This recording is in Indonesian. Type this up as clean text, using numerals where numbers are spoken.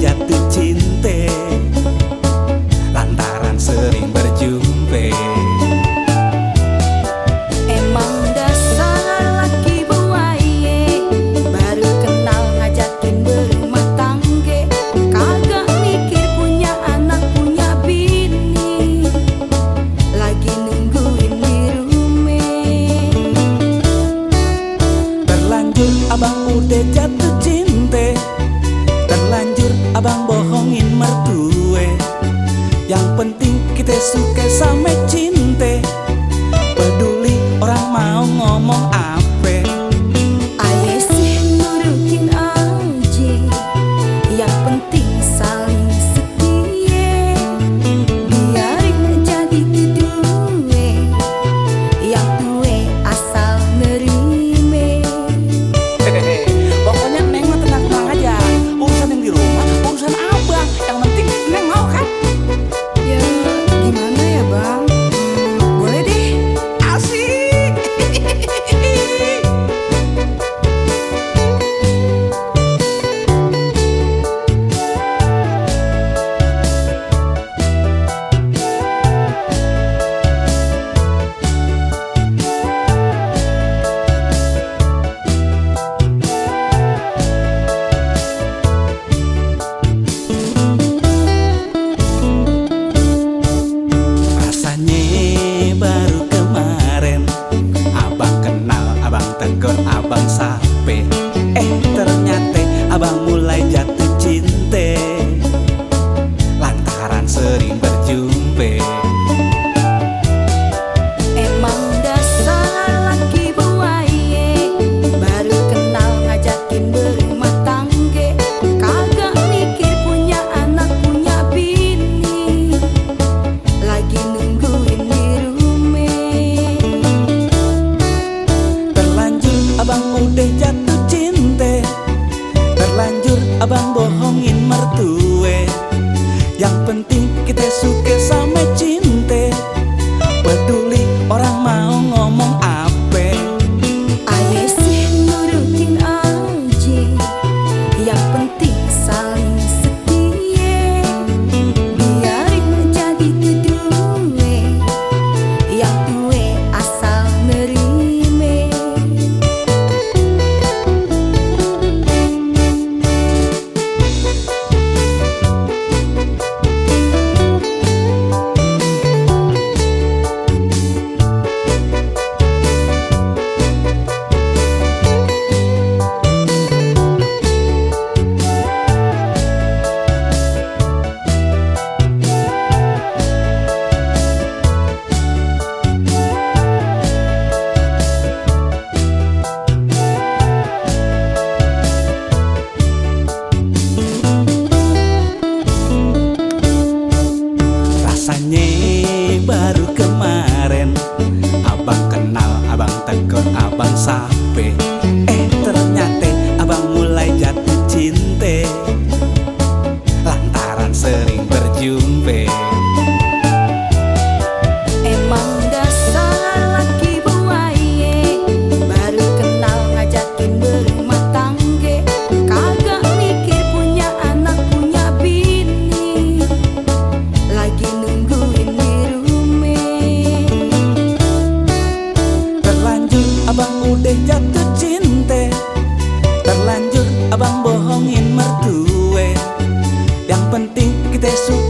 jatuh cinta lantaran sering berjumpa. Emang dasar laki buaya, baru kenal ngajakin berumah tangga, kagak mikir punya anak punya bini, lagi nungguin di rumah. Terlanjur abang udah jatuh cinta, terlanjur abang bohongin mertue. Yang penting kita suka sama cinta, peduli orang mau ngomong apa. Aye sih nurutin aja, yang penting saling setia, biarin jadi kedua, yang tua asal nerime. Pokoknya Neng mah tenang-tenang aja, urusan yang di rumah urusan abang, yang penting Neng mau kan? Ya gimana ya bang, boleh deh. Asik. Rasanya baru kemarin abang kenal, abang tegur, abang sape. Ternyata abang mulai jatuh cinta lantaran sering berjumpa. Emang dasar laki buaya, baru kenal ngajakin berumah tangga, kagak mikir punya anak punya bini, lagi nungguin di rumah. Terlanjur abang udah jatuh cinta, terlanjur abang bohongin mertue. Yang penting kita suka sama cinta, peduli orang mau ngomong apa. Aye sih nurutin aja, yang penting saling setia, biarin jadi kedua, yang tua asal nerime. Rasanya baru kemarin abang kenal, abang tegur, abang sape. Ternyata abang mulai jatuh cinta lantaran sering berjumpa. Emang dasar laki buaya, baru kenal ngajakin berumah tangga, kagak mikir punya anak punya bini, lagi nungguin di rumah. Terlanjur abang udah jatuh cinta, terlanjur abang bohongin mertue. Yang penting kita suka